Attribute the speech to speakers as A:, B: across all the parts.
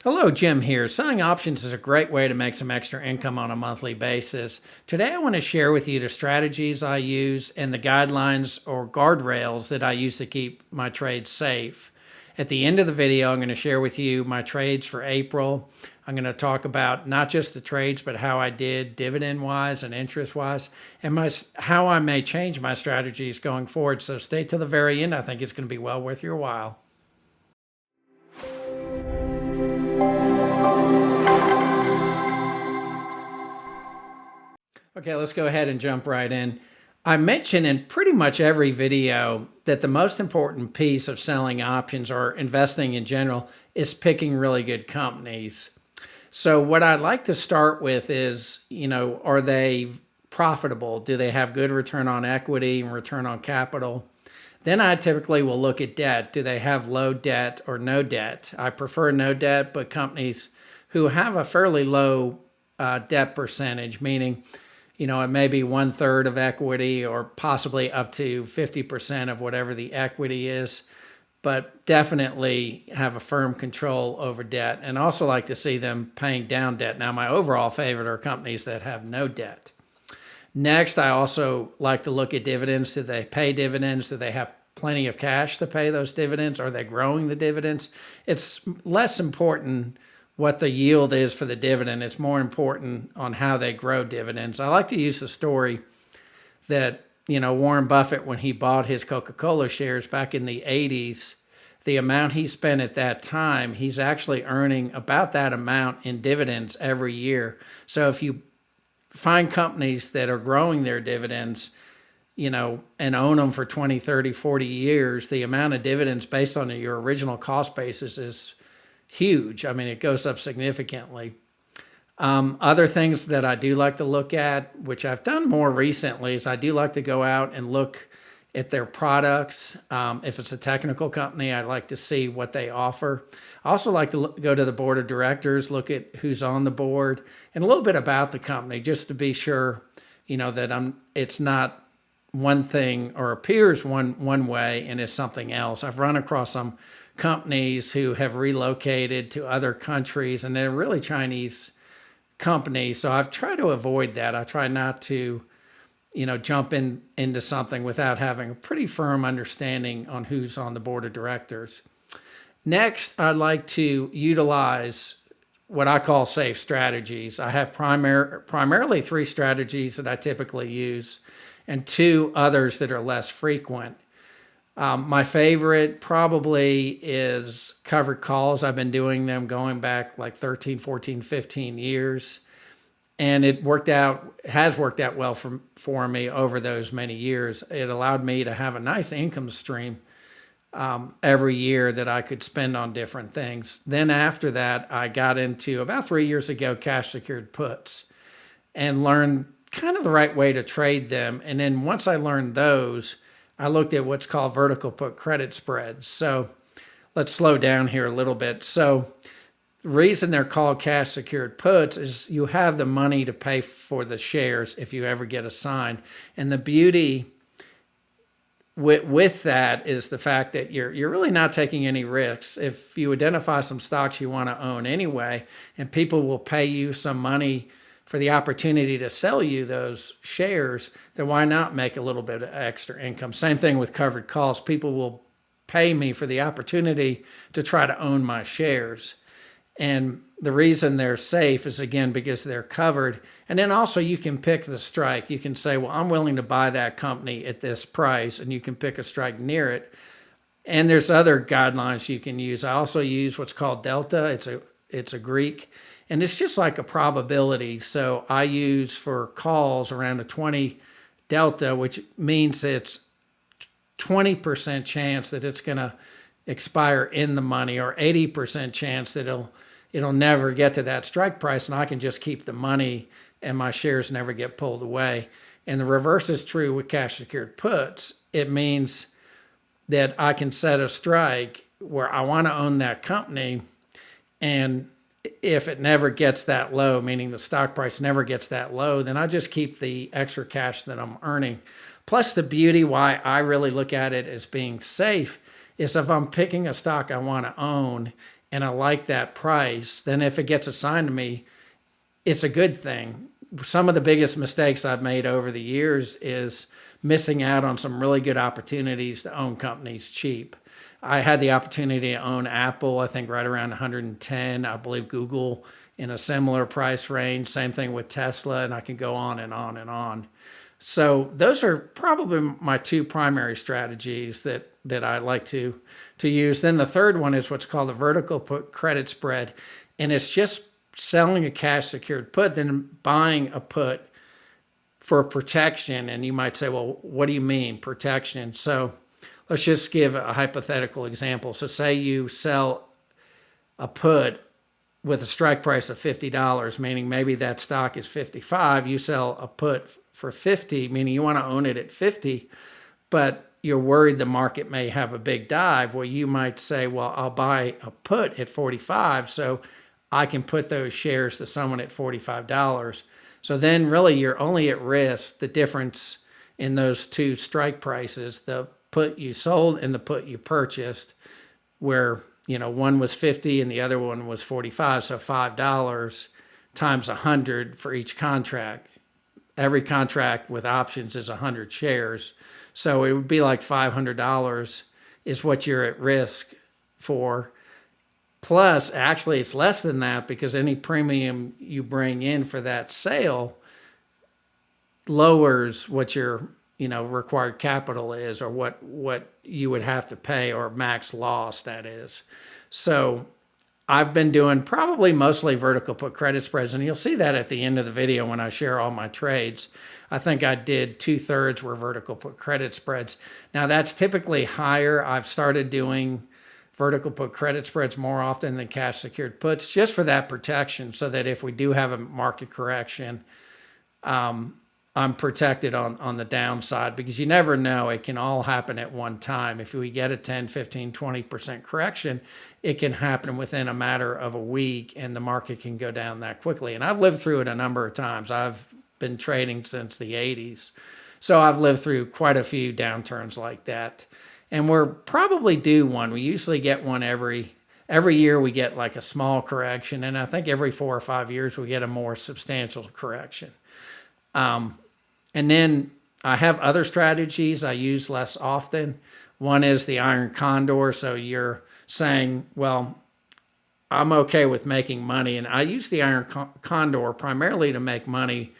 A: Hello, Jim here. Selling options is a great way to make some extra income on a monthly basis. Today, I want to share with you the strategies I use and the guidelines or guardrails that I use to keep my trades safe. At the end of the video, I'm going to share with you my trades for April. I'm going to talk about not just the trades, but how I did dividend-wise and interest-wise, and how I may change my strategies going forward. So stay to the very end. I think it's going to be well worth your while. Okay, let's go ahead and jump right in. I mention in pretty much every video that the most important piece of selling options or investing in general is picking really good companies. So what I'd like to start with is, are they profitable? Do they have good return on equity and return on capital? Then I typically will look at debt. Do they have low debt or no debt? I prefer no debt, but companies who have a fairly low debt percentage, meaning it may be 1/3 of equity or possibly up to 50% of whatever the equity is, but definitely have a firm control over debt, and also like to see them paying down debt. Now, my overall favorite are companies that have no debt. Next, I also like to look at dividends. Do they pay dividends? Do they have plenty of cash to pay those dividends? Are they growing the dividends? It's less important what the yield is for the dividend. It's more important on how they grow dividends. I like to use the story that, Warren Buffett, when he bought his Coca-Cola shares back in the 80s, the amount he spent at that time, he's actually earning about that amount in dividends every year. So if you find companies that are growing their dividends, and own them for 20, 30, 40 years, the amount of dividends based on your original cost basis is huge. I mean, it goes up significantly. Other things that I do like to look at, which I've done more recently, is I do like to go out and look at their products. If it's a technical company, I like to see what they offer. I also like to go to the board of directors, look at who's on the board, and a little bit about the company, just to be sure, that it's not one thing or appears one way and is something else. I've run across some companies who have relocated to other countries, and they're really Chinese companies. So I've tried to avoid that. I try not to, jump into something without having a pretty firm understanding on who's on the board of directors. Next, I'd like to utilize what I call safe strategies. I have primarily 3 strategies that I typically use and 2 others that are less frequent. My favorite probably is covered calls. I've been doing them going back like 13, 14, 15 years. And it has worked out well for me over those many years. It allowed me to have a nice income stream every year that I could spend on different things. Then after that, I got into, about 3 years ago, cash secured puts and learned kind of the right way to trade them. And then once I learned those, I looked at what's called vertical put credit spreads. So let's slow down here a little bit. So the reason they're called cash secured puts is you have the money to pay for the shares if you ever get assigned. And the beauty with that is the fact that you're really not taking any risks. If you identify some stocks you want to own anyway, and people will pay you some money for the opportunity to sell you those shares, then why not make a little bit of extra income? Same thing with covered calls. People will pay me for the opportunity to try to own my shares. And the reason they're safe is, again, because they're covered. And then also you can pick the strike. You can say, well, I'm willing to buy that company at this price, and you can pick a strike near it. And there's other guidelines you can use. I also use what's called delta. It's a Greek. And it's just like a probability. So I use for calls around a 20 delta, which means it's 20% chance that it's going to expire in the money, or 80% chance that it'll never get to that strike price, and I can just keep the money and my shares never get pulled away. And the reverse is true with cash secured puts. It means that I can set a strike where I want to own that company, and if it never gets that low, meaning the stock price never gets that low, then I just keep the extra cash that I'm earning. Plus, the beauty why I really look at it as being safe is if I'm picking a stock I want to own and I like that price, then if it gets assigned to me, it's a good thing. Some of the biggest mistakes I've made over the years is missing out on some really good opportunities to own companies cheap. I had the opportunity to own Apple, I think right around 110. I believe Google in a similar price range. Same thing with Tesla, and I can go on and on and on. So those are probably my two primary strategies that I like to use. Then the third one is what's called a vertical put credit spread, and it's just selling a cash secured put, then buying a put for protection. And you might say, well, what do you mean protection? So let's just give a hypothetical example. So say you sell a put with a strike price of $50, meaning maybe that stock is 55. You sell a put for 50, meaning you want to own it at 50, but you're worried the market may have a big dive. Well, you might say, well, I'll buy a put at 45, so I can put those shares to someone at $45. So then really you're only at risk the difference in those two strike prices, the put you sold and the put you purchased, where one was 50 and the other one was 45, so $5 times 100 for each contract. Every contract with options is 100 shares. So it would be like $500 is what you're at risk for. Plus, actually, it's less than that because any premium you bring in for that sale lowers what your required capital is, or what you would have to pay, or max loss, that is. So I've been doing probably mostly vertical put credit spreads, and you'll see that at the end of the video when I share all my trades. I think I did 2/3 were vertical put credit spreads. Now that's typically higher. I've started doing vertical put credit spreads more often than cash secured puts, just for that protection, so that if we do have a market correction, I'm protected on the downside, because you never know. It can all happen at one time. If we get a 10, 15, 20% correction, it can happen within a matter of a week, and the market can go down that quickly. And I've lived through it a number of times. I've been trading since the 80s. So I've lived through quite a few downturns like that. And we're probably due one. We usually get one every year. We get like a small correction, and I think every 4 or 5 years we get a more substantial correction. And then I have other strategies I use less often. One is the iron condor. So you're saying, well, I'm okay with making money, and I use the iron condor primarily to make money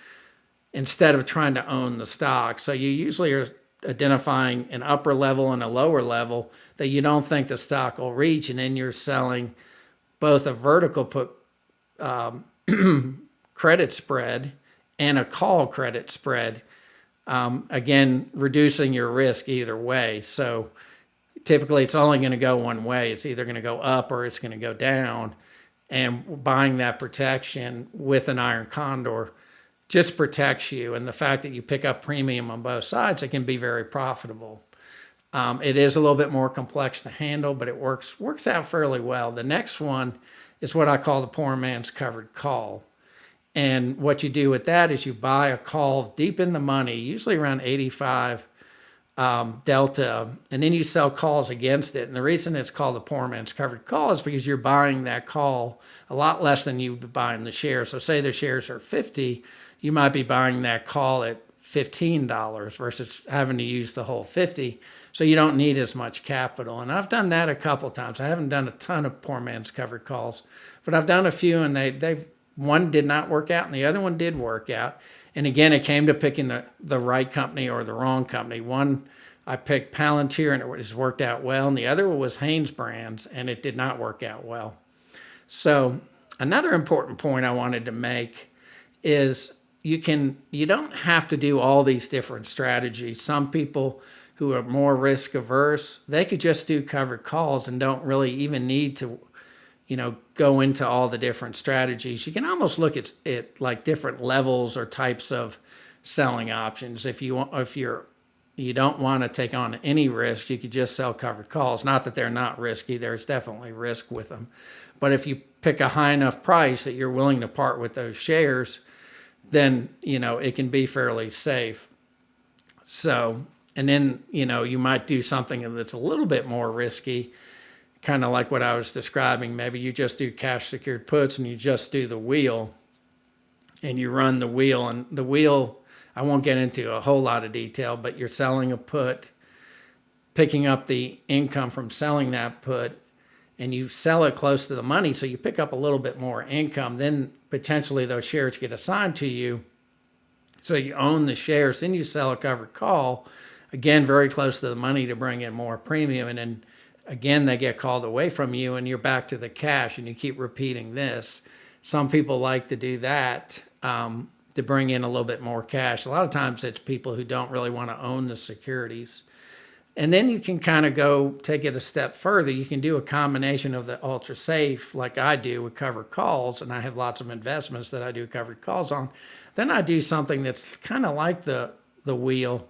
A: instead of trying to own the stock. So you usually are identifying an upper level and a lower level that you don't think the stock will reach, and then you're selling both a vertical put credit spread and a call credit spread, again, reducing your risk either way. So typically it's only going to go one way. It's either going to go up or it's going to go down, and buying that protection with an iron condor just protects you. And the fact that you pick up premium on both sides, it can be very profitable. It is a little bit more complex to handle, but it works out fairly well. The next one is what I call the poor man's covered call. And what you do with that is you buy a call deep in the money, usually around 85 delta, and then you sell calls against it. And the reason it's called the poor man's covered call is because you're buying that call a lot less than you would be buying the shares. So say the shares are 50, you might be buying that call at $15 versus having to use the whole 50. So you don't need as much capital. And I've done that a couple times. I haven't done a ton of poor man's covered calls, but I've done a few, and they've one did not work out and the other one did work out. And again, it came to picking the right company or the wrong company. One, I picked Palantir and it has worked out well, and the other was Hanes Brands, and it did not work out well. So another important point I wanted to make is you don't have to do all these different strategies. Some people who are more risk averse, they could just do covered calls and don't really even need to go into all the different strategies. You can almost look at it like different levels or types of selling options. If you don't want to take on any risk, you could just sell covered calls. Not that they're not risky, there's definitely risk with them. But if you pick a high enough price that you're willing to part with those shares, then it can be fairly safe. So, and then you might do something that's a little bit more risky, kind of like what I was describing. Maybe you just do cash secured puts and you just do the wheel and you run the wheel. And the wheel, I won't get into a whole lot of detail, but you're selling a put, picking up the income from selling that put, and you sell it close to the money, so you pick up a little bit more income. Then potentially those shares get assigned to you, so you own the shares. Then you sell a covered call, again very close to the money to bring in more premium, and then again they get called away from you, and you're back to the cash, and you keep repeating this. Some people like to do that to bring in a little bit more cash. A lot of times it's people who don't really want to own the securities. And then you can kind of go take it a step further. You can do a combination of the ultra safe, like I do with covered calls, and I have lots of investments that I do covered calls on. Then I do something that's kind of like the wheel,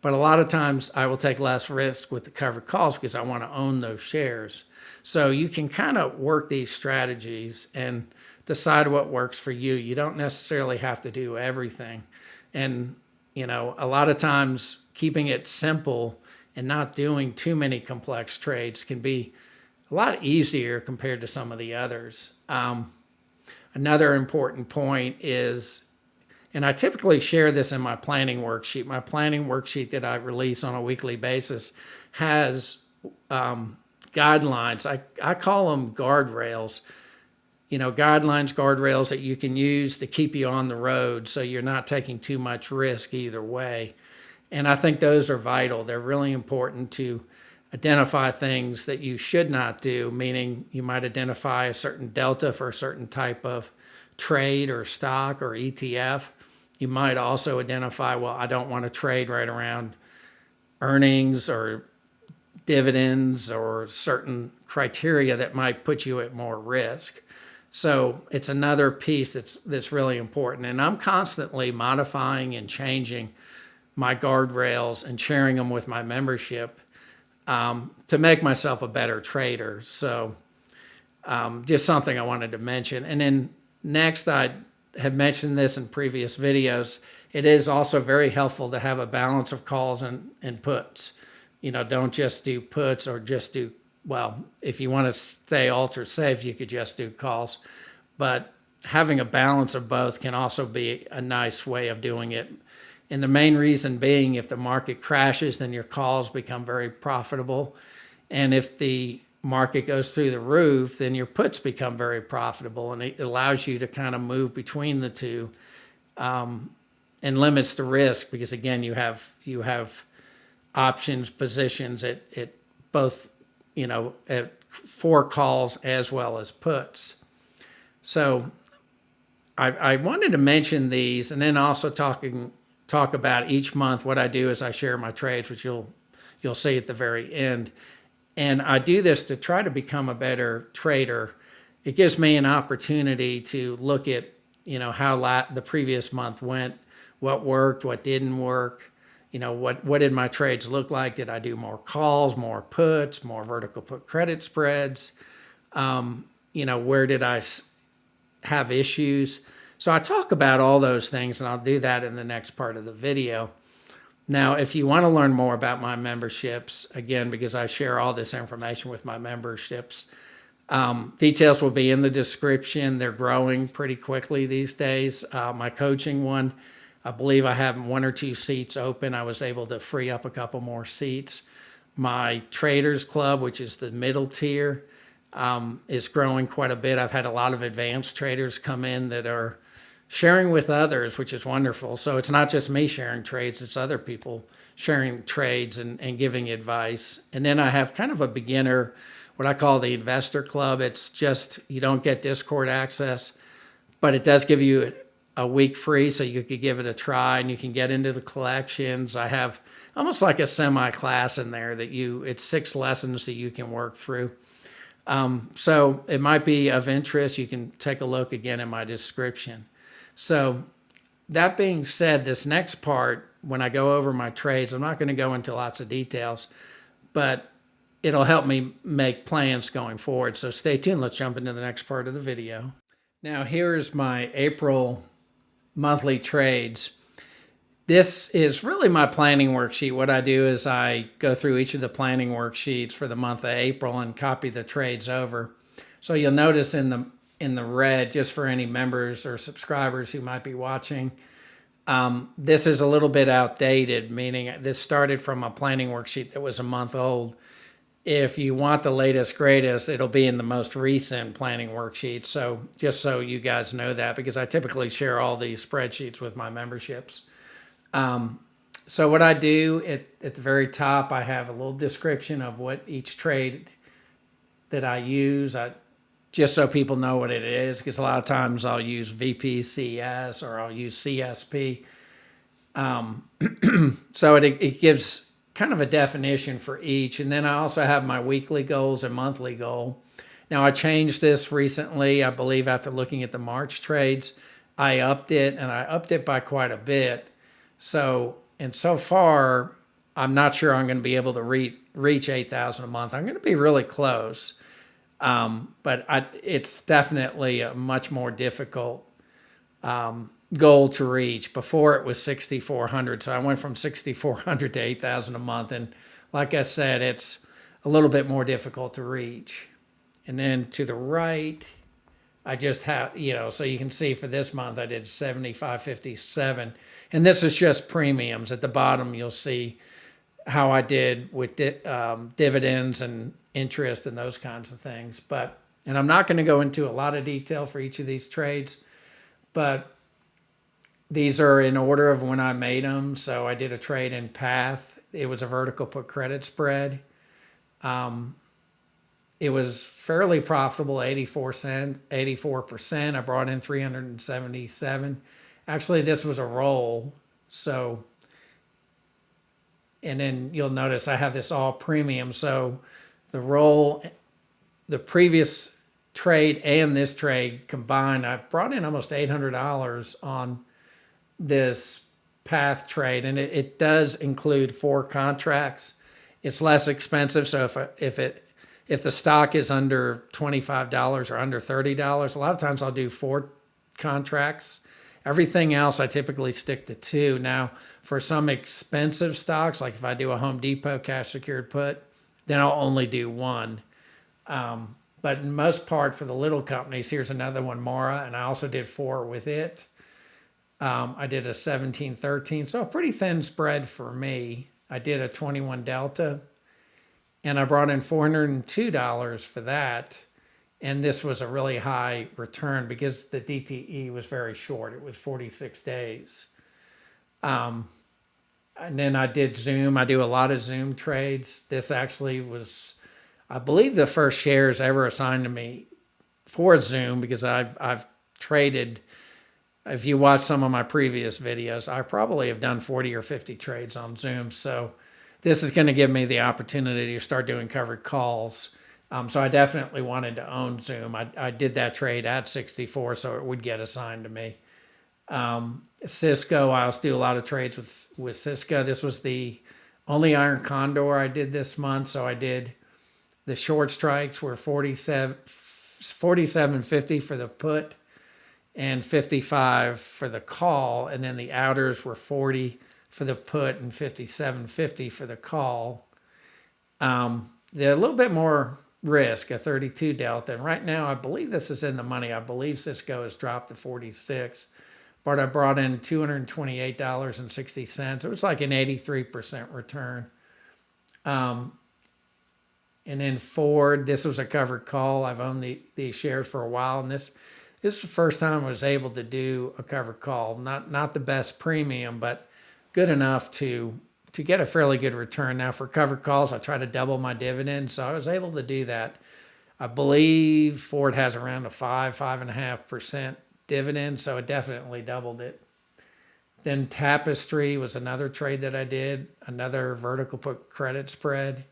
A: but a lot of times I will take less risk with the covered calls because I want to own those shares. So you can kind of work these strategies and decide what works for you. You don't necessarily have to do everything. And, a lot of times keeping it simple and not doing too many complex trades can be a lot easier compared to some of the others. Another important point is, and I typically share this in my planning worksheet. My planning worksheet that I release on a weekly basis has guidelines. I call them guardrails. Guardrails that you can use to keep you on the road so you're not taking too much risk either way. And I think those are vital. They're really important to identify things that you should not do, meaning you might identify a certain delta for a certain type of trade or stock or ETF. You might also identify, well, I don't want to trade right around earnings or dividends or certain criteria that might put you at more risk. So it's another piece that's really important. And I'm constantly modifying and changing my guardrails and sharing them with my membership to make myself a better trader. So just something I wanted to mention. And then next, I have mentioned this in previous videos. It is also very helpful to have a balance of calls and puts. Don't just do puts or just do, well, if you want to stay ultra safe, you could just do calls. But having a balance of both can also be a nice way of doing it. And the main reason being, if the market crashes, then your calls become very profitable. And if the market goes through the roof, then your puts become very profitable. And it allows you to kind of move between the two and limits the risk because, again, you have options, positions at both, for calls as well as puts. So I wanted to mention these, and then also talk about each month. What I do is I share my trades, which you'll see at the very end. And I do this to try to become a better trader. It gives me an opportunity to look at, how the previous month went, what worked, what didn't work, what did my trades look like? Did I do more calls, more puts, more vertical put credit spreads? Where did I have issues? So I talk about all those things, and I'll do that in the next part of the video. Now, if you want to learn more about my memberships, again, because I share all this information with my memberships, details will be in the description. They're growing pretty quickly these days. My coaching one, I believe I have 1 or 2 seats open. I was able to free up a couple more seats. My Traders Club, which is the middle tier, is growing quite a bit. I've had a lot of advanced traders come in that are sharing with others, which is wonderful. So it's not just me sharing trades, it's other people sharing trades and giving advice. And then I have kind of a beginner, what I call the investor club. It's just, you don't get Discord access, but it does give you a week free, so you could give it a try and you can get into the collections. I have almost like a semi-class in there it's 6 lessons that you can work through. So it might be of interest. You can take a look again in my description. So that being said, this next part, when I go over my trades, I'm not going to go into lots of details, but it'll help me make plans going forward. So stay tuned. Let's jump into the next part of the video. Now, here's my April monthly trades. This is really my planning worksheet. What I do is I go through each of the planning worksheets for the month of April and copy the trades over. So you'll notice in the red, just for any members or subscribers who might be watching, this is a little bit outdated, meaning this started from a planning worksheet that was a month old. If you want the latest, greatest, it'll be in the most recent planning worksheet. So just so you guys know that, because I typically share all these spreadsheets with my memberships. So what I do at the very top, I have a little description of what each trade that I use. Just so people know what it is, because a lot of times I'll use VPCS or I'll use CSP. So it gives kind of a definition for each. And then I also have my weekly goals and monthly goal. Now I changed this recently, I believe after looking at the March trades, I upped it, and I upped it by quite a bit. So far, I'm not sure I'm going to be able to reach 8,000 a month. I'm going to be really close. But it's definitely a much more difficult goal to reach. Before it was 6,400, so I went from 6,400 to 8,000 a month, and like I said, it's a little bit more difficult to reach. And then to the right, I just have, so you can see for this month I did 7,557, and this is just premiums. At the bottom, you'll see how I did with dividends and interest and those kinds of things. And I'm not going to go into a lot of detail for each of these trades, but these are in order of when I made them. So I did a trade in Path. It was a vertical put credit spread. It was fairly profitable, 84%. I brought in 377. Actually, this was a roll. So, and then you'll notice I have this all premium. So the roll, the previous trade and this trade combined, I brought in almost $800 on this Path trade, and it does include 4 contracts. It's less expensive, so if the stock is under $25 or under $30, a lot of times I'll do 4 contracts. Everything else I typically stick to 2. Now, for some expensive stocks, like if I do a Home Depot cash secured put, then I'll only do 1. But in most part, for the little companies, here's another one, Mora, and I also did 4 with it. I did a 17-13, so a pretty thin spread for me. I did a 21 Delta, and I brought in $402 for that. And this was a really high return because the DTE was very short. It was 46 days. And then I did Zoom. I do a lot of Zoom trades. This actually was, I believe, the first shares ever assigned to me for Zoom, because I've traded. If you watch some of my previous videos, I probably have done 40 or 50 trades on Zoom. So this is going to give me the opportunity to start doing covered calls. So I definitely wanted to own Zoom. I did that trade at 64, so it would get assigned to me. Cisco, I also do a lot of trades with Cisco. This was the only iron condor I did this month. So I did the short strikes were 47.50 for the put and 55 for the call. And then the outers were 40 for the put and 57.50 for the call. They're a little bit more risk, a 32 Delta. And right now, I believe this is in the money. I believe Cisco has dropped to 46. But I brought in $228.60. It was like an 83% return. And then Ford, this was a covered call. I've owned these shares for a while, and this is the first time I was able to do a covered call. Not the best premium, but good enough to get a fairly good return. Now for covered calls, I try to double my dividend, so I was able to do that. I believe Ford has around a 5.5% dividend, so it definitely doubled it. Then Tapestry was another trade that I did, another vertical put credit spread,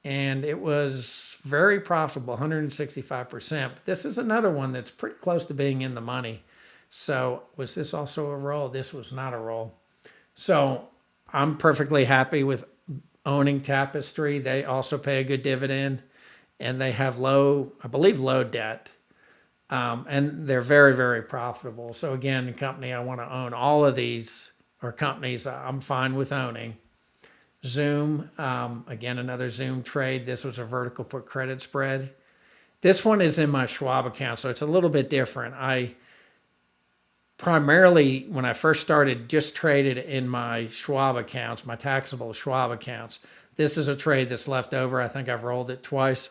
A: and it was very profitable, 165%. But this is another one that's pretty close to being in the money. So was this also a roll? This was not a roll. So I'm perfectly happy with owning Tapestry. They also pay a good dividend, and they have low debt. And they're very, very profitable. So again, the company I want to own. All of these or companies I'm fine with owning. Zoom, again, another Zoom trade. This was a vertical put credit spread. This one is in my Schwab account, so it's a little bit different. I primarily, when I first started, just traded in my Schwab accounts, my taxable Schwab accounts. This is a trade that's left over. I think I've rolled it twice.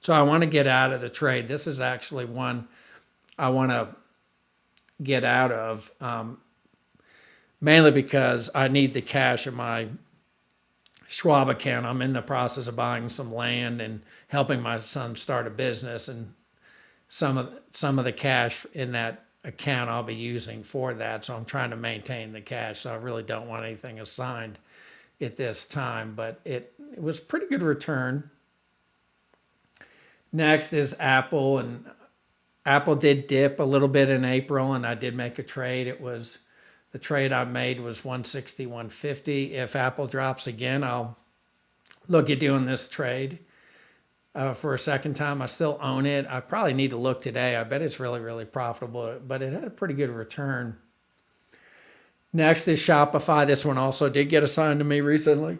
A: So I want to get out of the trade. This is actually one I want to get out of, mainly because I need the cash in my Schwab account. I'm in the process of buying some land and helping my son start a business, and some of the cash in that account I'll be using for that. So I'm trying to maintain the cash. So I really don't want anything assigned at this time, but it was pretty good return. Next is Apple, and Apple did dip a little bit in April, and I did make a trade. The trade I made was 160, 150. If Apple drops again, I'll look at doing this trade for a second time. I still own it. I probably need to look today. I bet it's really, really profitable, but it had a pretty good return. Next is Shopify. This one also did get assigned to me recently.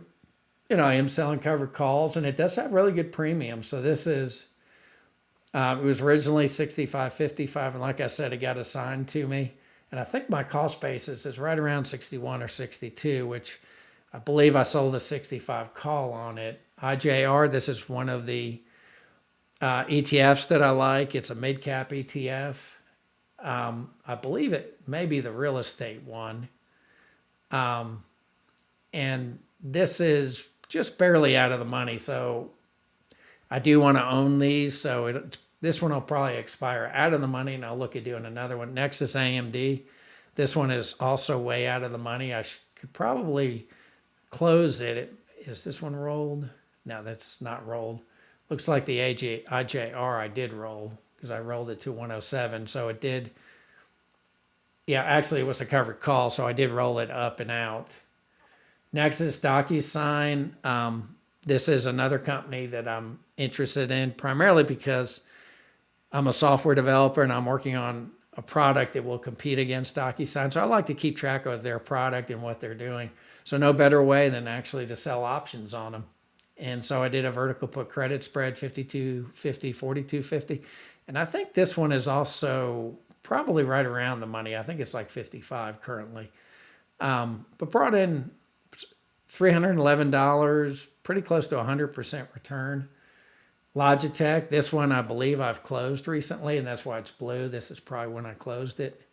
A: I am selling covered calls, and it does have really good premium. So this is, it was originally $65.55, and like I said, it got assigned to me. And I think my cost basis is right around 61 or 62, which I believe I sold a 65 call on it. IJR, this is one of the ETFs that I like. It's a mid-cap ETF. I believe it may be the real estate one. And this is just barely out of the money. So I do want to own these. So this one will probably expire out of the money, and I'll look at doing another one. Next is AMD. This one is also way out of the money. I could probably close it. Is this one rolled? No, that's not rolled. Looks like the IJR I did roll, because I rolled it to 107. So it did. Yeah, actually it was a covered call, so I did roll it up and out. Next is DocuSign. This is another company that I'm interested in, primarily because I'm a software developer and I'm working on a product that will compete against DocuSign. So I like to keep track of their product and what they're doing. So no better way than actually to sell options on them. And so I did a vertical put credit spread, 52.50, 42.50. And I think this one is also probably right around the money. I think it's like 55 currently. But brought in $311, pretty close to 100% return. Logitech, this one I believe I've closed recently, and that's why it's blue. This is probably when I closed it.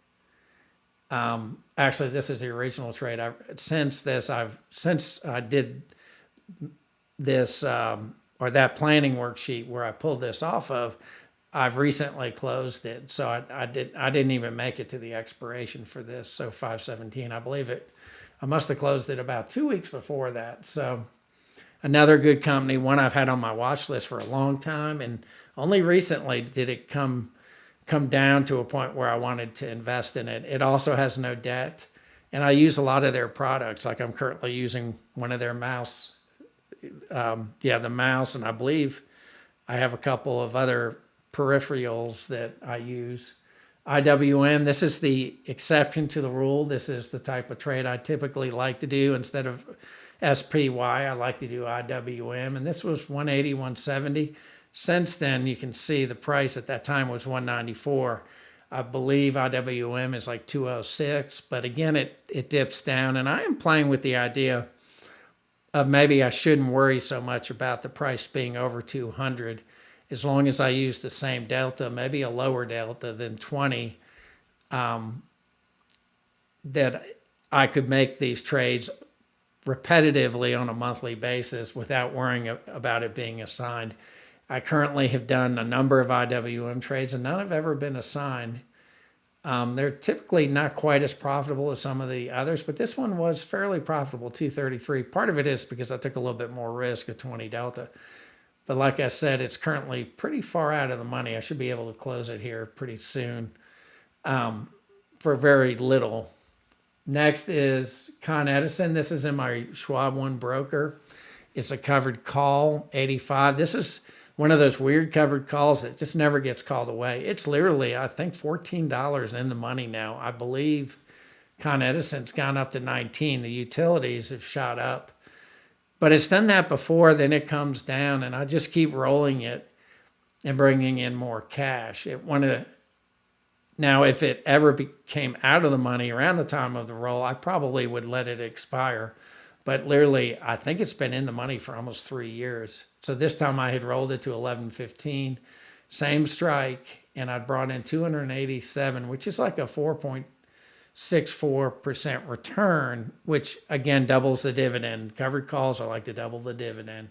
A: Actually, this is the original trade. Since I did this or that planning worksheet where I pulled this off of, I've recently closed it. So I didn't even make it to the expiration for this. So 5/17, I believe it. I must have closed it about 2 weeks before that. So another good company, one I've had on my watch list for a long time, and only recently did it come down to a point where I wanted to invest in it. It also has no debt, and I use a lot of their products. Like I'm currently using one of their mouse, the mouse, and I believe I have a couple of other peripherals that I use. IWM, this is the exception to the rule. This is the type of trade I typically like to do. Instead of SPY, I like to do IWM, and this was 180, 170. Since then, you can see the price at that time was 194. I believe IWM is like 206, but again, it dips down, and I am playing with the idea of maybe I shouldn't worry so much about the price being over 200, as long as I use the same delta, maybe a lower delta than 20, that I could make these trades repetitively on a monthly basis without worrying about it being assigned. I currently have done a number of IWM trades, and none have ever been assigned. They're typically not quite as profitable as some of the others, but this one was fairly profitable, 233. Part of it is because I took a little bit more risk, a 20 delta. But like I said, it's currently pretty far out of the money. I should be able to close it here pretty soon for very little. Next is Con Edison. This is in my Schwab One broker. It's a covered call, 85. This is one of those weird covered calls that just never gets called away. It's literally, I think, $14 in the money now. I believe Con Edison's gone up to 19. The utilities have shot up. But it's done that before, then it comes down, and I just keep rolling it and bringing in more cash. Now, if it ever came out of the money around the time of the roll, I probably would let it expire. But literally, I think it's been in the money for almost 3 years. So this time I had rolled it to 11.15, same strike, and I brought in 287, which is like a 4.64% return, which again doubles the dividend. Covered calls, I like to double the dividend.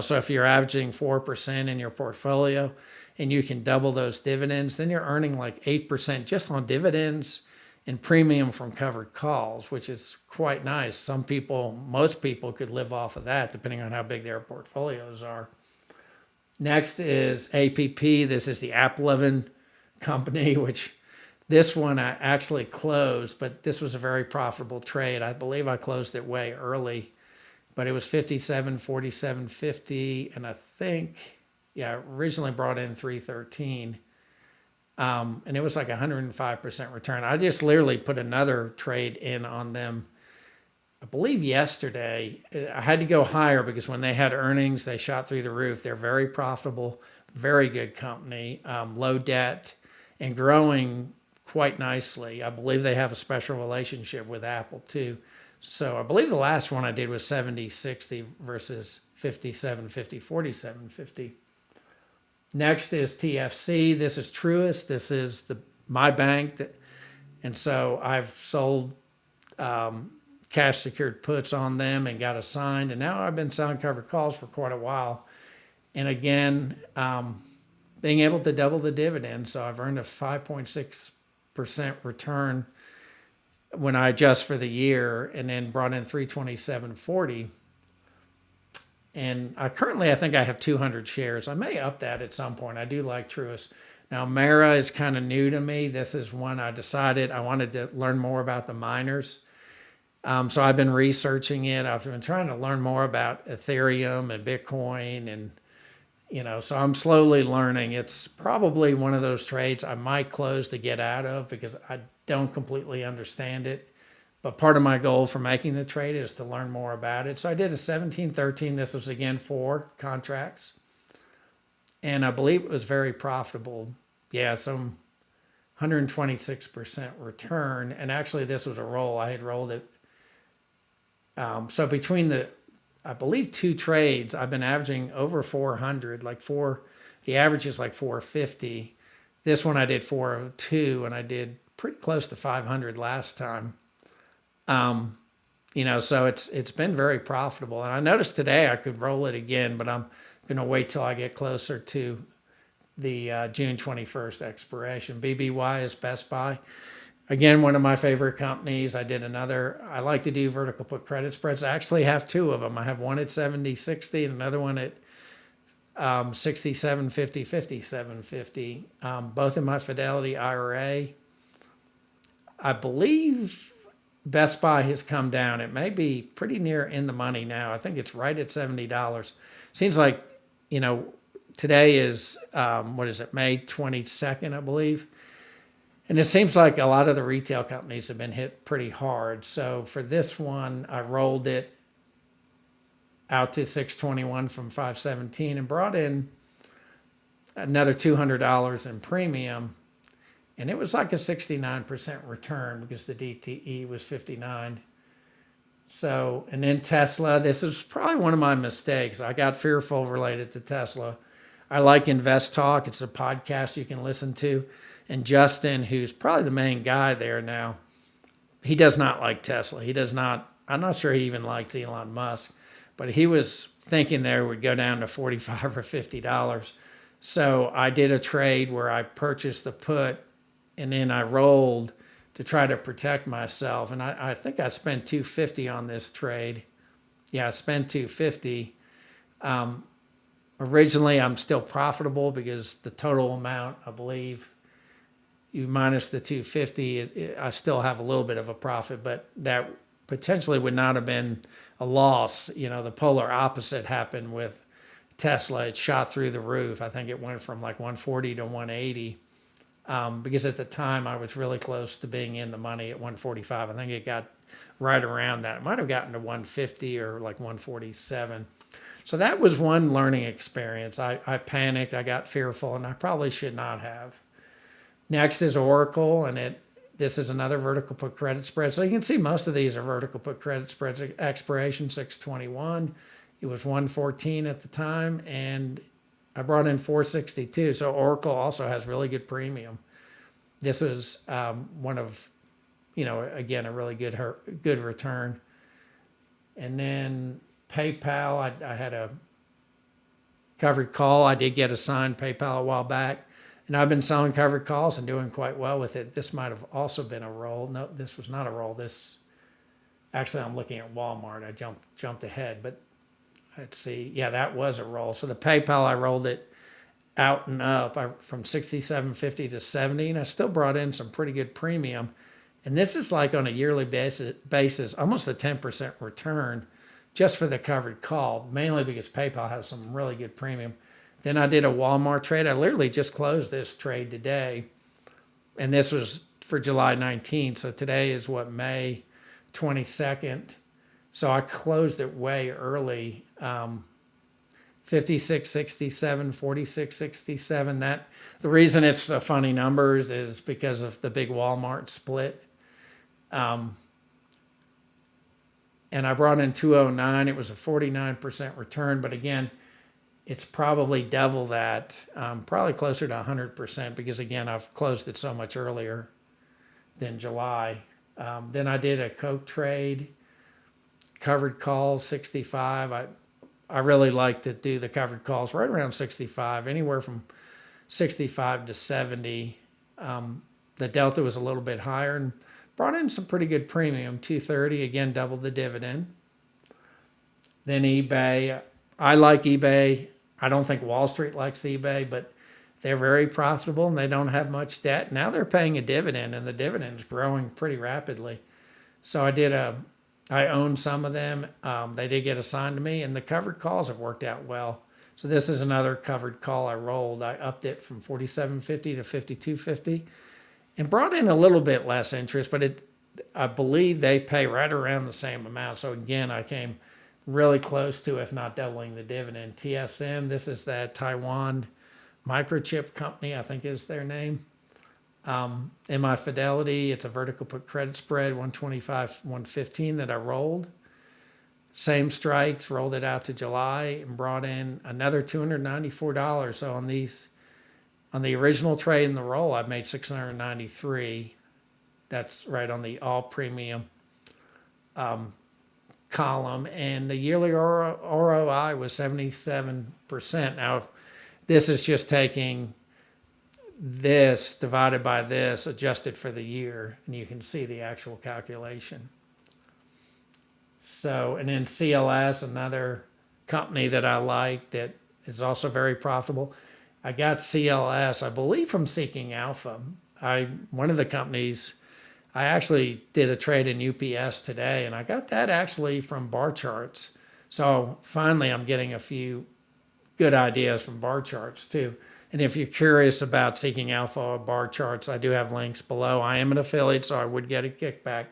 A: So if you're averaging 4% in your portfolio and you can double those dividends, then you're earning like 8% just on dividends and premium from covered calls, which is quite nice. Most people could live off of that depending on how big their portfolios are. Next is APP. This is the AppLovin company, which this one I actually closed, but this was a very profitable trade. I believe I closed it way early, but it was 57, 47, 50, and I think, originally brought in 313. And it was like 105% return. I just literally put another trade in on them, I believe yesterday. I had to go higher because when they had earnings, they shot through the roof. They're very profitable, very good company, low debt, and growing quite nicely. I believe they have a special relationship with Apple too. So I believe the last one I did was 70-60 versus 57-50, 47-50. Next is TFC. This is Truist. This is my bank. And so I've sold cash secured puts on them and got assigned. And now I've been selling covered calls for quite a while. And again, being able to double the dividend. So I've earned a 5.6% return when I adjust for the year, and then brought in 327.40. And I think I have 200 shares. I may up that at some point. I do like Truist. Now, Mara is kind of new to me. This is one I decided I wanted to learn more about the miners. So I've been researching it. I've been trying to learn more about Ethereum and Bitcoin, and so I'm slowly learning. It's probably one of those trades I might close to get out of because I don't completely understand it. But part of my goal for making the trade is to learn more about it. So I did a 17-13. This was again 4 contracts. And I believe it was very profitable. Yeah, some 126% return. And actually this was a roll. I had rolled it. So between I believe 2 trades, I've been averaging over 400, the average is like 450. This one I did 402, and I did pretty close to 500 last time. So it's been very profitable. And I noticed today I could roll it again, but I'm going to wait till I get closer to the June 21st expiration. BBY is Best Buy. Again, one of my favorite companies. I like to do vertical put credit spreads. I actually have 2 of them. I have one at 70-60 and another one at 67.50, 57.50. Both in my Fidelity IRA. I believe Best Buy has come down. It may be pretty near in the money now. I think it's right at $70. Seems like, today is, May 22nd, I believe. And it seems like a lot of the retail companies have been hit pretty hard. So for this one, I rolled it out to 621 from 517 and brought in another $200 in premium. And it was like a 69% return because the DTE was 59. So, and then Tesla, this is probably one of my mistakes. I got fearful related to Tesla. I like Invest Talk. It's a podcast you can listen to. And Justin, who's probably the main guy there now, he does not like Tesla. I'm not sure he even likes Elon Musk, but he was thinking there would go down to $45 or $50. So I did a trade where I purchased the put and then I rolled to try to protect myself. And I think I spent $250 on this trade. Yeah, I spent $250. Originally, I'm still profitable because the total amount, I believe, you minus the $250, I still have a little bit of a profit, but that potentially would not have been a loss. The polar opposite happened with Tesla. It shot through the roof. I think it went from like 140 to 180. because at the time I was really close to being in the money at 145. I think it got right around that. It might have gotten to 150 or like 147. So that was one learning experience. I panicked, I got fearful, and I probably should not have. Next is Oracle, and this is another vertical put credit spread. So you can see most of these are vertical put credit spreads. Expiration 621. It was 114 at the time, and I brought in 462. So Oracle also has really good premium. This is one of, again, a really good return. And then PayPal, I had a covered call. I did get assigned PayPal a while back. And I've been selling covered calls and doing quite well with it. This might have also been a roll. No, this was not a roll. Actually, I'm looking at Walmart. I jumped ahead, but let's see. Yeah, that was a roll. So the PayPal, I rolled it out and up from 67.50 to 70, and I still brought in some pretty good premium. And this is like on a yearly basis, almost a 10% return just for the covered call, mainly because PayPal has some really good premium. Then I did a Walmart trade. I literally just closed this trade today, and this was for July 19th. So today is May 22nd. So I closed it way early, 56.67, 46.67. The reason it's a funny numbers is because of the big Walmart split. And I brought in 209. It was a 49% return, but again, it's probably double that, probably closer to 100%, because again, I've closed it so much earlier than July. Then I did a Coke trade, covered calls 65. I really like to do the covered calls right around 65, anywhere from 65 to 70. The delta was a little bit higher and brought in some pretty good premium, 230, again, doubled the dividend. Then eBay. I like eBay. I don't think Wall Street likes eBay, but they're very profitable and they don't have much debt. Now they're paying a dividend, and the dividend is growing pretty rapidly. So I own some of them. They did get assigned to me, and the covered calls have worked out well. So this is another covered call I rolled. I upped it from 47.50 to 52.50 and brought in a little bit less interest, but I believe they pay right around the same amount. So again, I came really close to, if not doubling the dividend. TSM, this is that Taiwan microchip company, I think is their name. In my Fidelity, it's a vertical put credit spread, 125, 115 that I rolled. Same strikes, rolled it out to July and brought in another $294. So on the original trade and the roll, I've made $693. That's right on the all premium column, and the yearly ROI was 77%. Now, this is just taking this divided by this, adjusted for the year, and you can see the actual calculation. So, and then CLS, another company that I like that is also very profitable. I got CLS, I believe, from Seeking Alpha. One of the companies, I actually did a trade in UPS today, and I got that actually from bar charts. So finally, I'm getting a few good ideas from bar charts too. And if you're curious about Seeking Alpha or bar charts, I do have links below. I am an affiliate, so I would get a kickback.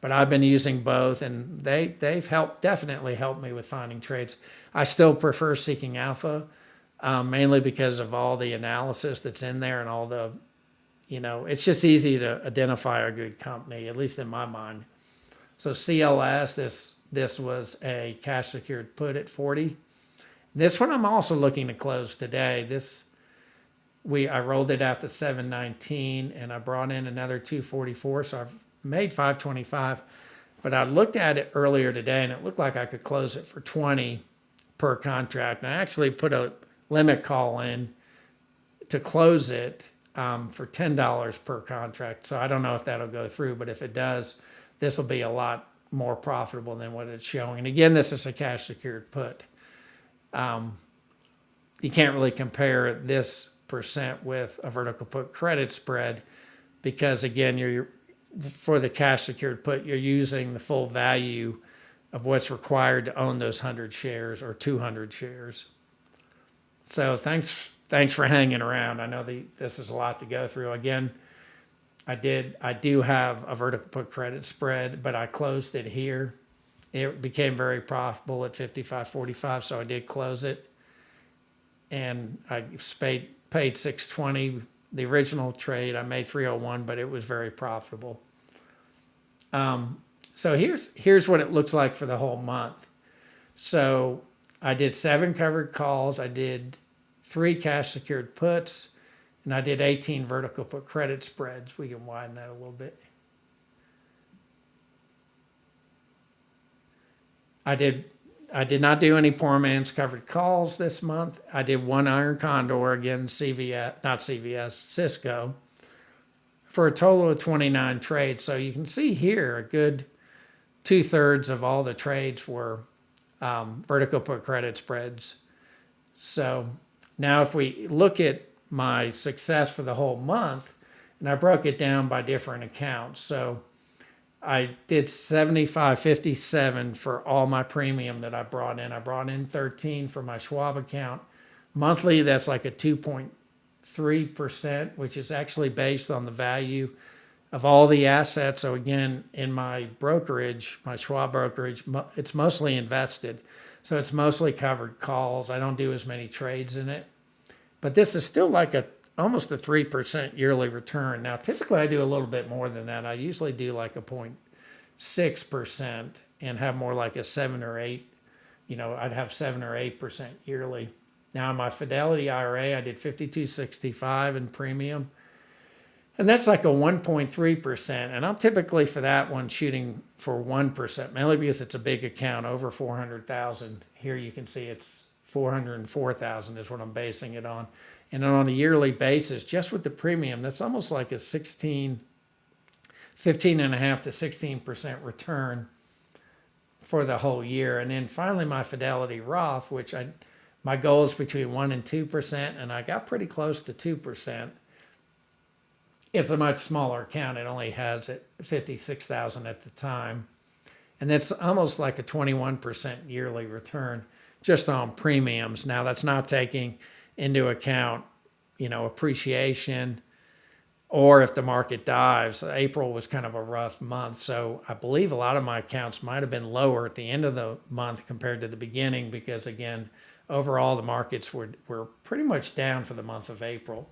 A: But I've been using both, and they've definitely helped me with finding trades. I still prefer Seeking Alpha, mainly because of all the analysis that's in there and all the, it's just easy to identify a good company, at least in my mind. So CLS, this was a cash secured put at 40. This one I'm also looking to close today. I rolled it out to 719 and I brought in another 244, so I've made 525. But I looked at it earlier today and it looked like I could close it for 20 per contract. And I actually put a limit call in to close it for $10 per contract. So I don't know if that'll go through, but if it does, this will be a lot more profitable than what it's showing. And again, this is a cash secured put. You can't really compare this percent with a vertical put credit spread because, again, for the cash secured put, you're using the full value of what's required to own those 100 shares or 200 shares. So thanks thanks for hanging around. I know this is a lot to go through. Again, I do have a vertical put credit spread, but I closed it here. It became very profitable at 55.45, so I did close it, and I paid 620. The original trade I made 301, but it was very profitable. So here's what it looks like for the whole month. So I did 7 covered calls. I did 3 cash secured puts, and I did 18 vertical put credit spreads. We can widen that a little bit. I did not do any poor man's covered calls this month. I did 1 iron condor, again, Cisco, for a total of 29 trades. So you can see here a good 2/3 of all the trades were vertical put credit spreads. So now if we look at my success for the whole month, and I broke it down by different accounts. So I did 75.57 for all my premium that I brought in. I brought in 13 for my Schwab account. Monthly, that's like a 2.3%, which is actually based on the value of all the assets. So again, in my brokerage, my Schwab brokerage, it's mostly invested. So it's mostly covered calls. I don't do as many trades in it. But this is still like almost a 3% yearly return. Now, typically I do a little bit more than that. I usually do like a 0.6% and have more like a 7 or 8. I'd have 7 or 8% yearly. Now, in my Fidelity IRA, I did 52.65 in premium. And that's like a 1.3%. And I'm typically for that one shooting for 1%, mainly because it's a big account, over 400,000. Here you can see it's 404,000 is what I'm basing it on. And then on a yearly basis, just with the premium, that's almost like a 15.5 to 16% return for the whole year. And then finally, my Fidelity Roth, which my goal is between 1 and 2%, and I got pretty close to 2%. It's a much smaller account. It only has 56,000 at the time. And that's almost like a 21% yearly return just on premiums. Now, that's not taking into account, appreciation, or if the market dives. April was kind of a rough month. So I believe a lot of my accounts might have been lower at the end of the month compared to the beginning because, again, overall the markets were pretty much down for the month of April.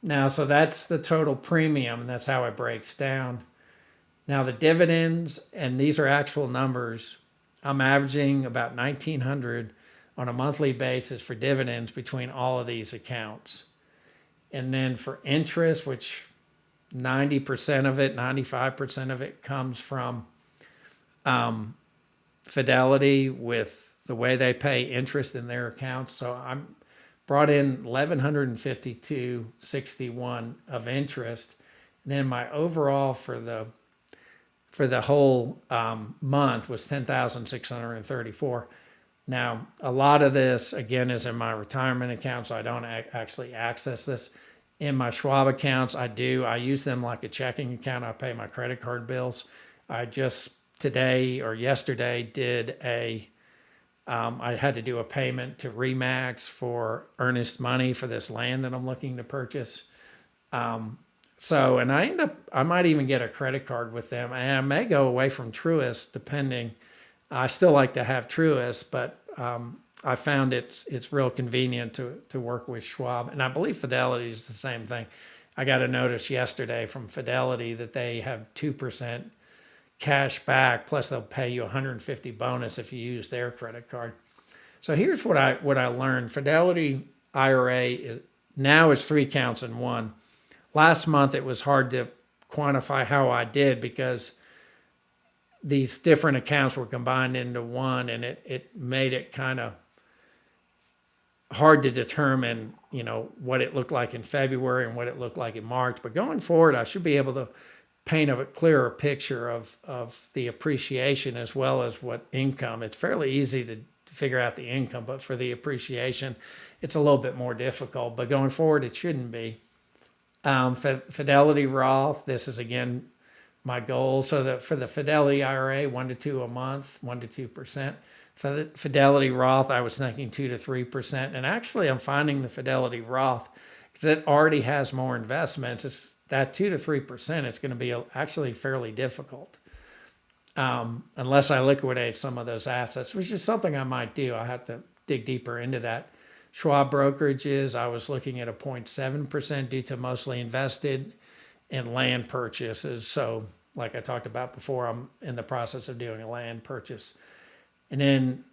A: Now, so that's the total premium, and that's how it breaks down. Now, the dividends, and these are actual numbers, I'm averaging about $1,900 on a monthly basis for dividends between all of these accounts. And then for interest, which 90% of it, 95% of it comes from Fidelity with the way they pay interest in their accounts. So I'm brought in $1,152.61 of interest. And then my overall for the whole month was $10,634. Now, a lot of this, again, is in my retirement account, so I don't actually access this. In my Schwab accounts, I do. I use them like a checking account. I pay my credit card bills. I just today or yesterday did I had to do a payment to Remax for earnest money for this land that I'm looking to purchase. And I might even get a credit card with them. And I may go away from Truist, depending. I still like to have Truist, but I found it's real convenient to work with Schwab. And I believe Fidelity is the same thing. I got a notice yesterday from Fidelity that they have 2% cash back, plus they'll pay you $150 bonus if you use their credit card. So here's what I learned. Fidelity IRA now it's 3 accounts in one. Last month it was hard to quantify how I did because these different accounts were combined into one, and it made it kind of hard to determine, what it looked like in February and what it looked like in March. But going forward, I should be able to paint a clearer picture of the appreciation as well as what income. It's fairly easy to figure out the income, but for the appreciation, it's a little bit more difficult. But going forward, it shouldn't be. Fidelity Roth, this is again my goal. So that for the Fidelity IRA, 1 to 2 a month, 1 to 2%. Fidelity Roth, I was thinking 2 to 3%. And actually, I'm finding the Fidelity Roth, because it already has more investments, it's that 2 to 3%, it's going to be actually fairly difficult. Unless I liquidate some of those assets, which is something I might do. I have to dig deeper into that. Schwab brokerages, I was looking at a 0.7% due to mostly invested in land purchases. So, like I talked about before, I'm in the process of doing a land purchase. And then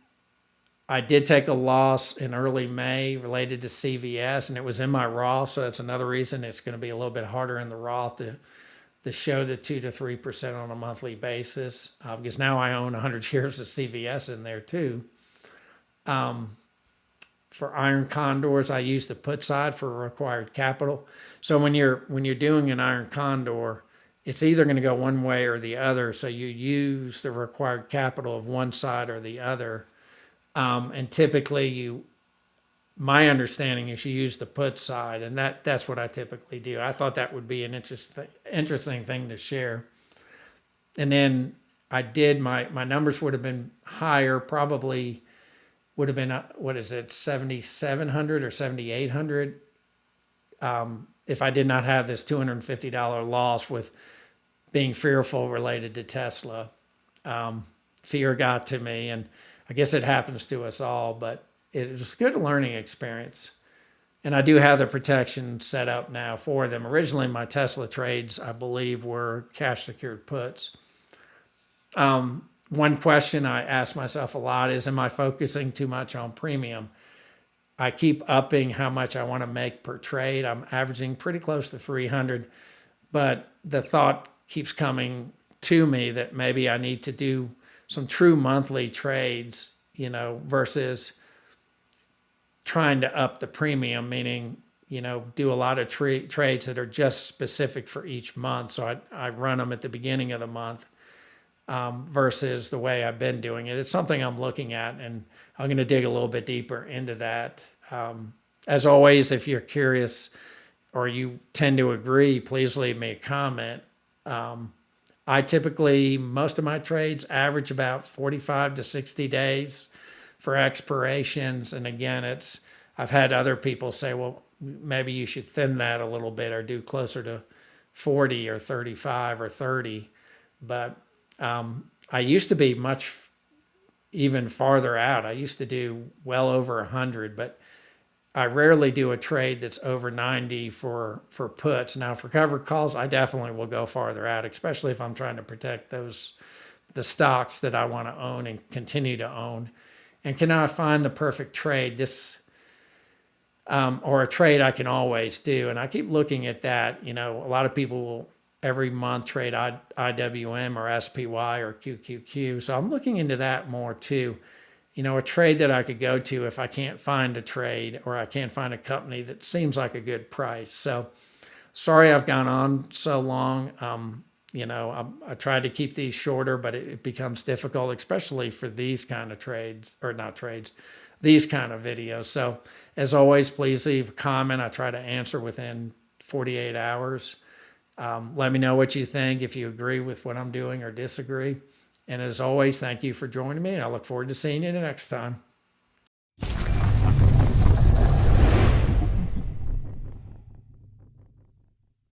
A: I did take a loss in early May related to CVS, and it was in my Roth. So that's another reason it's going to be a little bit harder in the Roth to show the 2 to 3% on a monthly basis, because now I own 100 shares of CVS in there too. For iron condors, I use the put side for required capital. So when you're doing an iron condor, it's either going to go one way or the other. So you use the required capital of one side or the other. And typically my understanding is you use the put side, and that's what I typically do. I thought that would be an interesting thing to share. And then I did, my numbers would have been higher, probably would have been, what is it, 7,700 or 7,800, if I did not have this $250 loss with being fearful related to Tesla. Fear got to me, and I guess it happens to us all, but it was a good learning experience. And I do have the protection set up now for them. Originally, my Tesla trades, I believe, were cash secured puts. One question I ask myself a lot is, am I focusing too much on premium? I keep upping how much I want to make per trade. I'm averaging pretty close to 300, but the thought keeps coming to me that maybe I need to do some true monthly trades, versus trying to up the premium, meaning, do a lot of trades that are just specific for each month. So I run them at the beginning of the month, versus the way I've been doing it. It's something I'm looking at, and I'm going to dig a little bit deeper into that. As always, if you're curious or you tend to agree, please leave me a comment. I typically, most of my trades average about 45 to 60 days for expirations. And again, I've had other people say, well, maybe you should thin that a little bit or do closer to 40 or 35 or 30. But I used to be much even farther out. I used to do well over 100, but I rarely do a trade that's over 90 for puts. Now, for covered calls, I definitely will go farther out, especially if I'm trying to protect the stocks that I want to own and continue to own. And cannot find the perfect trade, or a trade I can always do. And I keep looking at that. A lot of people will every month trade IWM or SPY or QQQ. So I'm looking into that more too. A trade that I could go to if I can't find a trade or I can't find a company that seems like a good price. So sorry I've gone on so long. I tried to keep these shorter, but it becomes difficult, especially for these kind of trades, or not trades, these kind of videos. So as always, please leave a comment. I try to answer within 48 hours. Let me know what you think, if you agree with what I'm doing or disagree. And as always, thank you for joining me, and I look forward to seeing you the next time.